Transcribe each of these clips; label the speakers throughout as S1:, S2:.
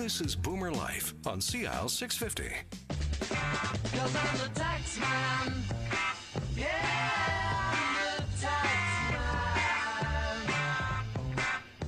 S1: This is Boomer Life on CISL 650.
S2: 'Cause I'm the tax man. Yeah, I'm the tax man.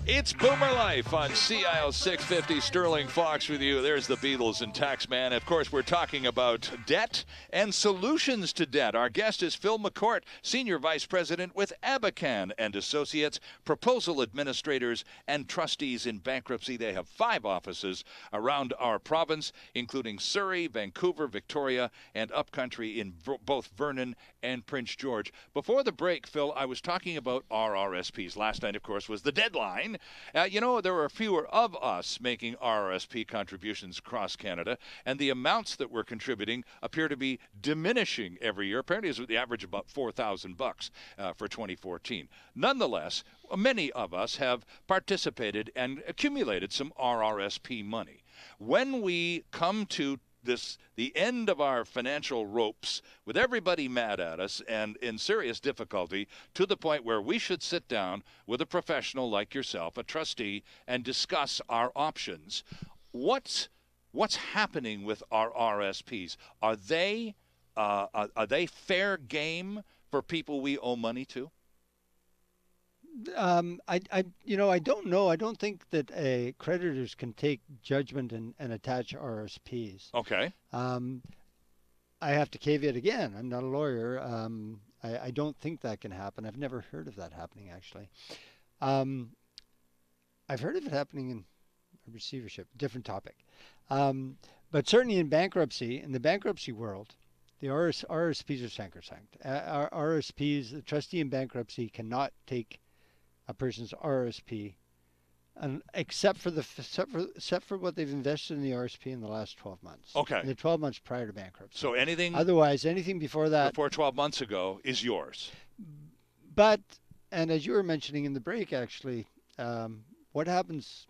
S3: It's Boomer Life on CISL 650. Sterling Faux with you. There's the Beatles and Taxman. Of course, we're talking about debt and solutions to debt. Our guest is Phil McCourt, Senior Vice President with Abakhan and Associates, proposal administrators and trustees in bankruptcy. They have 5 offices around our province, including Surrey, Vancouver, Victoria, and upcountry in both Vernon and Prince George. Before the break, Phil, I was talking about RRSPs. Last night, of course, was the deadline. There were fewer of us making RRSP contributions across Canada, and the amounts that we're contributing appear to be diminishing every year. Apparently, it's the average about $4,000 for 2014. Nonetheless, many of us have participated and accumulated some RRSP money. When we come to the end of our financial ropes, with everybody mad at us and in serious difficulty, to the point where we should sit down with a professional like yourself, a trustee, and discuss our options. What's happening with our RSPs? Are they fair game for people we owe money to?
S4: I don't know. I don't think that creditors can take judgment and attach RSPs.
S3: Okay.
S4: I have to caveat again. I'm not a lawyer. I don't think that can happen. I've never heard of that happening, actually. I've heard of it happening in receivership, different topic. But certainly in bankruptcy, in the bankruptcy world, the RSPs are sacrosanct. Our RSPs, the trustee in bankruptcy cannot take a person's RSP, except for what they've invested in the RSP in the last 12 months.
S3: Okay.
S4: In the 12 months prior to bankruptcy.
S3: So anything
S4: before that,
S3: before 12 months ago is yours.
S4: But, and as you were mentioning in the break, actually, what happens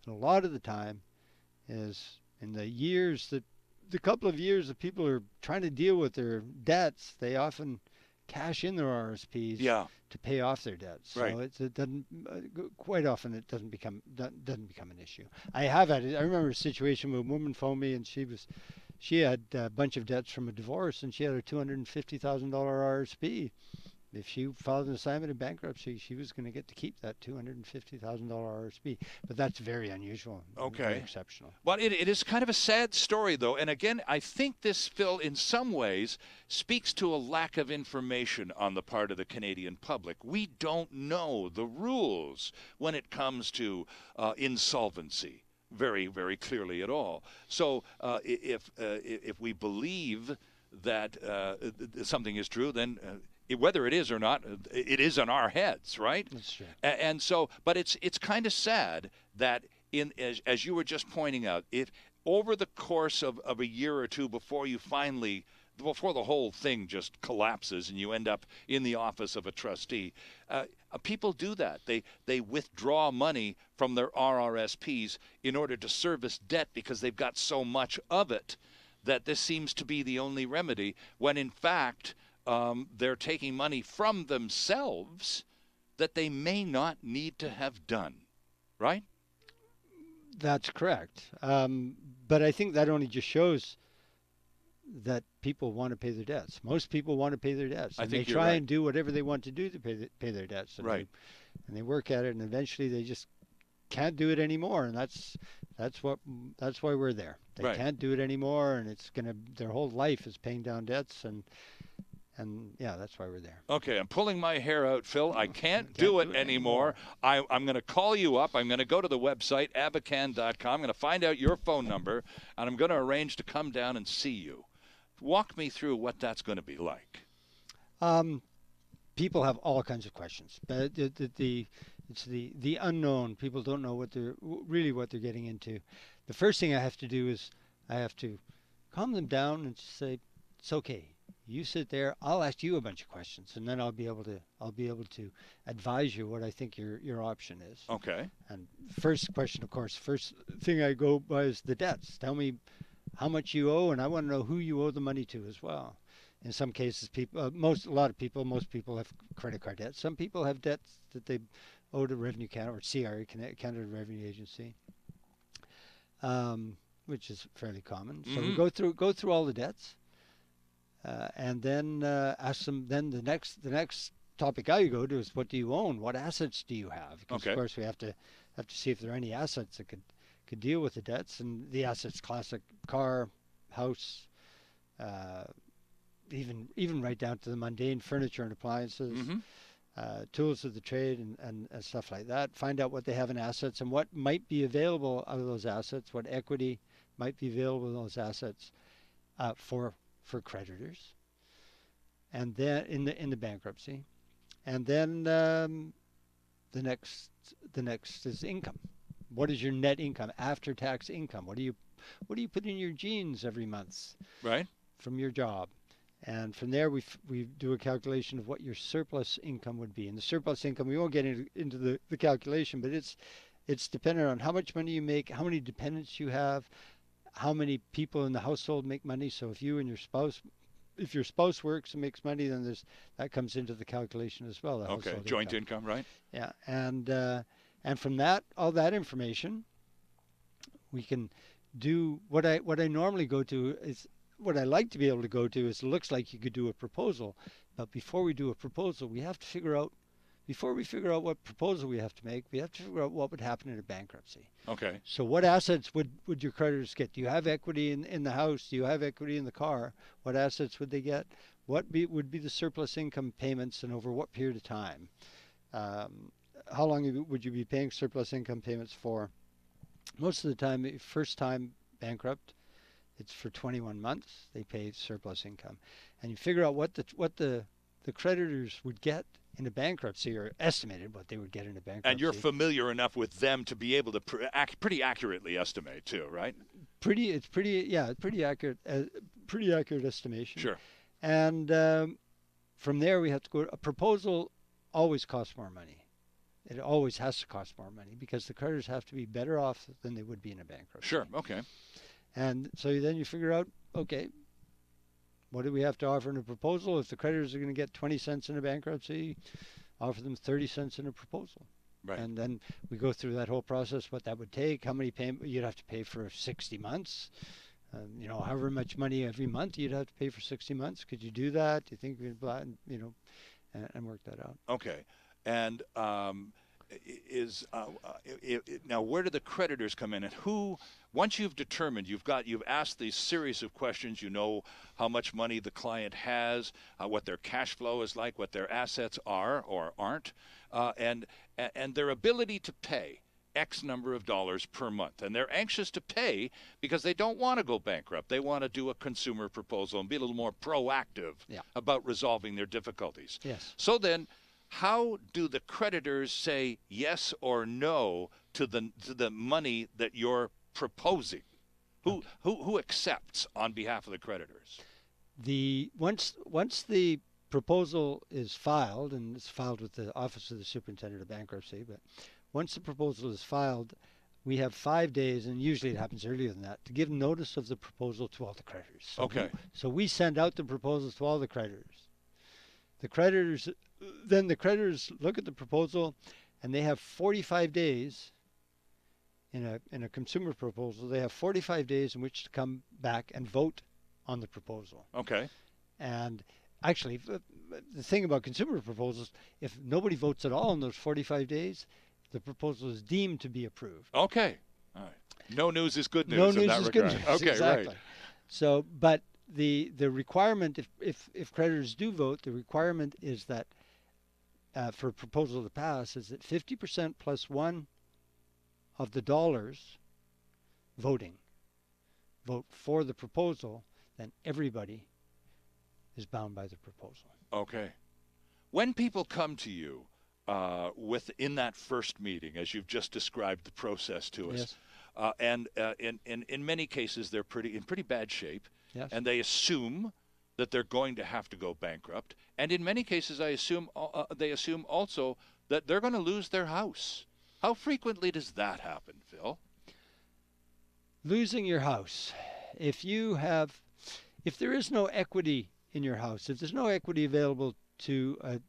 S4: a lot of the time is in the couple of years that people are trying to deal with their debts, they often cash in their RSPs to pay off their debts.
S3: Right.
S4: So it doesn't quite often it doesn't become an issue. I have had it. I remember a situation where a woman phoned me and she had a bunch of debts from a divorce and she had a $250,000 RSP. If she filed an assignment in bankruptcy, she was going to get to keep that $250,000 RSP. But that's very unusual.
S3: Okay.
S4: Very exceptional.
S3: Well, it is kind of a sad story, though. And again, I think this, Phil, in some ways, speaks to a lack of information on the part of the Canadian public. We don't know the rules when it comes to insolvency very, very clearly at all. So if we believe that something is true, then whether it is or not, it is on our heads, right?
S4: That's true.
S3: And so, but it's kind of sad that as you were just pointing out, if over the course of a year or two before the whole thing just collapses and you end up in the office of a trustee, people do that. They withdraw money from their RRSPs in order to service debt because they've got so much of it that this seems to be the only remedy, when in fact they're taking money from themselves that they may not need to have done, right?
S4: That's correct. But I think that only just shows that people want to pay their debts. Most people want to pay their debts. And they try and do whatever they want to do to pay their debts. And
S3: right.
S4: They work at it, and eventually they just can't do it anymore. And that's why we're there. They can't do it anymore, and their whole life is paying down debts, and yeah, that's why we're there.
S3: Okay, I'm pulling my hair out, Phil. I can't do it anymore. I'm going to call you up. I'm going to go to the website, abakhan.com. I'm going to find out your phone number, and I'm going to arrange to come down and see you. Walk me through what that's going to be like.
S4: People have all kinds of questions. It's the unknown. People don't know what they're getting into. The first thing I have to do is I have to calm them down and say, it's okay. You sit there. I'll ask you a bunch of questions, and then I'll be able to advise you what I think your option is.
S3: Okay.
S4: And first question, of course, first thing I go by is the debts. Tell me how much you owe, and I want to know who you owe the money to as well. In some cases, most people have credit card debts. Some people have debts that they owe to Revenue Canada or CRA, Canada Revenue Agency. which is fairly common. So we go through all the debts, and then ask them. Then the next topic I go to is, what do you own? What assets do you have? Because
S3: Okay.
S4: of course we have to see if there are any assets that could deal with the debts. And the assets, classic car, house, even right down to the mundane furniture and appliances, tools of the trade, and stuff like that. Find out what they have in assets and what might be available out of those assets, what equity might be available in those assets for creditors, and then in the bankruptcy. And then the next is income. What is your net income, after tax income? What do you put in your jeans every month,
S3: Right.
S4: from your job? And from there we do a calculation of what your surplus income would be. And the surplus income, we won't get into the calculation, but it's dependent on how much money you make, how many dependents you have, how many people in the household make money. So if you and your spouse, if your spouse works and makes money, then that comes into the calculation as well.
S3: Okay. Joint income, right?
S4: Yeah, and from that, all that information, we can do what I normally go to is, what I like to be able to go to is, it looks like you could do a proposal, but before we do a proposal, we have to figure out, before we figure out what proposal we have to make, we have to figure out what would happen in a bankruptcy.
S3: Okay.
S4: So what assets would your creditors get? Do you have equity in the house? Do you have equity in the car? What assets would they get? What would be the surplus income payments, and over what period of time? How long would you be paying surplus income payments for? Most of the time, first time bankrupt, it's for 21 months. They pay surplus income, and you figure out what the creditors would get in a bankruptcy, or estimated what they would get in a bankruptcy.
S3: And you're familiar enough with them to be able to pretty accurately estimate too, right?
S4: It's pretty accurate. Pretty accurate estimation.
S3: Sure.
S4: And from there, we have to go. A proposal always costs more money. It always has to cost more money, because the creditors have to be better off than they would be in a bankruptcy.
S3: Sure. Okay.
S4: And so then you figure out, okay, what do we have to offer in a proposal? If the creditors are going to get 20 cents in a bankruptcy, offer them 30 cents in a proposal.
S3: Right.
S4: And then we go through that whole process, what that would take, how many you'd have to pay for 60 months. However much money every month you'd have to pay for 60 months. Could you do that? Do you think we'd, and work that out?
S3: Okay. And now, where do the creditors come in, and who? Once you've determined, you've asked these series of questions. You know how much money the client has, what their cash flow is like, what their assets are or aren't, and their ability to pay X number of dollars per month. And they're anxious to pay because they don't want to go bankrupt. They want to do a consumer proposal and be a little more proactive about resolving their difficulties.
S4: Yes.
S3: So then, how do the creditors say yes or no to the money that you're proposing? Who accepts on behalf of the creditors?
S4: Once the proposal is filed, and it's filed with the Office of the Superintendent of Bankruptcy, but once the proposal is filed, we have 5 days, and usually it happens earlier than that, to give notice of the proposal to all the creditors.
S3: Okay.
S4: So we send out the proposals to all the creditors. The creditors look at the proposal, and they have 45 days. In a consumer proposal, they have 45 days in which to come back and vote on the proposal.
S3: Okay.
S4: And actually, the thing about consumer proposals, if nobody votes at all in those 45 days, the proposal is deemed to be approved.
S3: Okay. All right. No news is good news.
S4: No
S3: in
S4: news
S3: that
S4: is
S3: regard.
S4: good news.
S3: Okay.
S4: Exactly.
S3: Right.
S4: So, but the requirement, if creditors do vote, the requirement is that for a proposal to pass is that 50% plus one of the dollars vote for the proposal, then everybody is bound by the proposal.
S3: Okay. When people come to you in that first meeting, as you've just described the process to us,
S4: Yes.
S3: and in many cases they're in pretty bad shape,
S4: Yes.
S3: and they assume that they're going to have to go bankrupt, and in many cases they assume also that they're going to lose their house. How frequently does that happen, Phil?
S4: Losing your house. If there is no equity in your house, if there's no equity available to a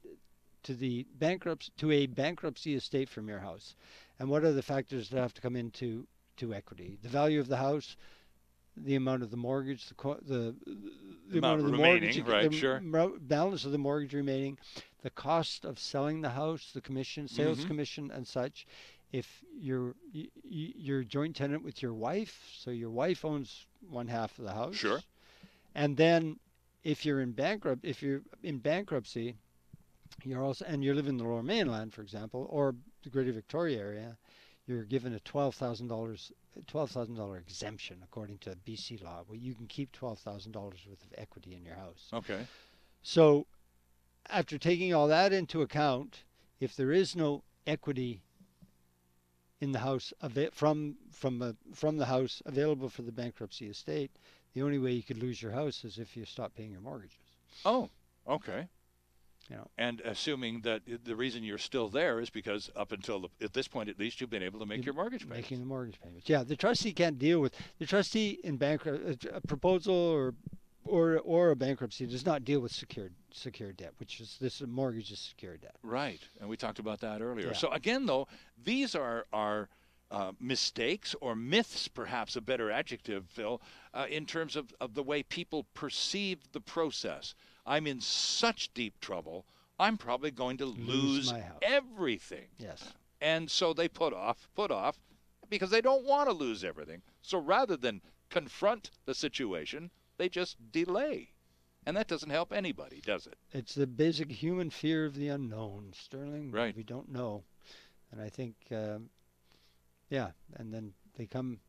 S4: bankruptcy estate from your house, and what are the factors that have to come into to equity. The value of the house, the amount of the mortgage, the amount of the
S3: remaining,
S4: mortgage,
S3: right,
S4: the
S3: sure.
S4: balance of the mortgage remaining, the cost of selling the house, the commission, sales commission, and such. If you're joint tenant with your wife, so your wife owns one half of the house.
S3: Sure.
S4: And then if you're in bankruptcy, you're also, and you live in the Lower Mainland, for example, or the Greater Victoria area, you're given a $12,000 exemption according to BC law, where you can keep $12,000 worth of equity in your house.
S3: Okay.
S4: So, after taking all that into account, if there is no equity in the house from the house available for the bankruptcy estate, the only way you could lose your house is if you stop paying your mortgages.
S3: Oh, okay.
S4: You know,
S3: and assuming that the reason you're still there is because up until at this point, at least, you've been able to make your mortgage payments.
S4: Making the mortgage payments. Yeah, the trustee can't deal with the trustee in a proposal or a bankruptcy does not deal with secured debt, which is this mortgage is secured debt.
S3: Right, and we talked about that earlier.
S4: Yeah.
S3: So again, though, these are mistakes or myths, perhaps a better adjective, Phil, in terms of the way people perceive the process. I'm in such deep trouble, I'm probably going to lose
S4: my house.
S3: everything.
S4: Yes.
S3: And so they put off, because they don't want to lose everything. So rather than confront the situation, they just delay. And that doesn't help anybody, does it?
S4: It's the basic human fear of the unknown, Sterling.
S3: Right.
S4: We don't know. And I think, and then they come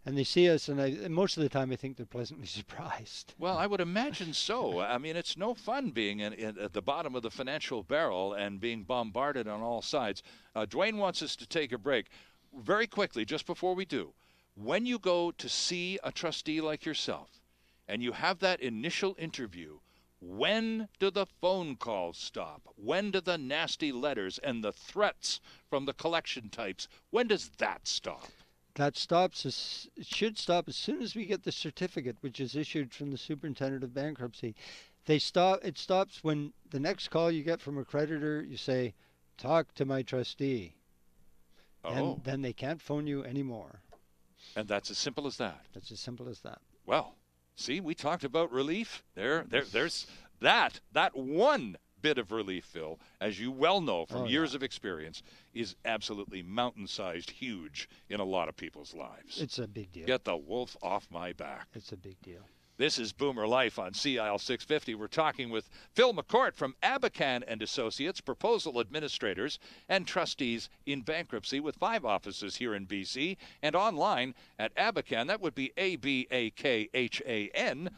S4: and they see us, and most of the time I think they're pleasantly surprised.
S3: Well, I would imagine so. I mean, it's no fun being at the bottom of the financial barrel and being bombarded on all sides. Dwayne wants us to take a break. Very quickly, just before we do, when you go to see a trustee like yourself and you have that initial interview, when do the phone calls stop? When do the nasty letters and the threats from the collection types, when does that stop?
S4: That should stop as soon as we get the certificate, which is issued from the superintendent of bankruptcy. It stops when the next call you get from a creditor, you say, "Talk to my trustee."
S3: Oh.
S4: And then they can't phone you anymore.
S3: And that's as simple as that.
S4: That's as simple as that.
S3: Well, see, we talked about relief. There's that one bit of relief, Phil, as you well know from years of experience, is absolutely mountain-sized huge in a lot of people's lives.
S4: It's a big deal.
S3: Get the wolf off my back.
S4: It's a big deal.
S3: This is Boomer Life on CISL 650. We're talking with Phil McCourt from Abakhan and Associates, proposal administrators and trustees in bankruptcy with 5 offices here in BC and online at Abakhan. That would be ABAKHAN.com.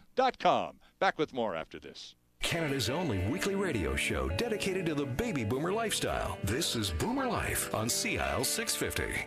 S3: Back with more after this.
S1: Canada's only weekly radio show dedicated to the baby boomer lifestyle. This is Boomer Life on CISL 650.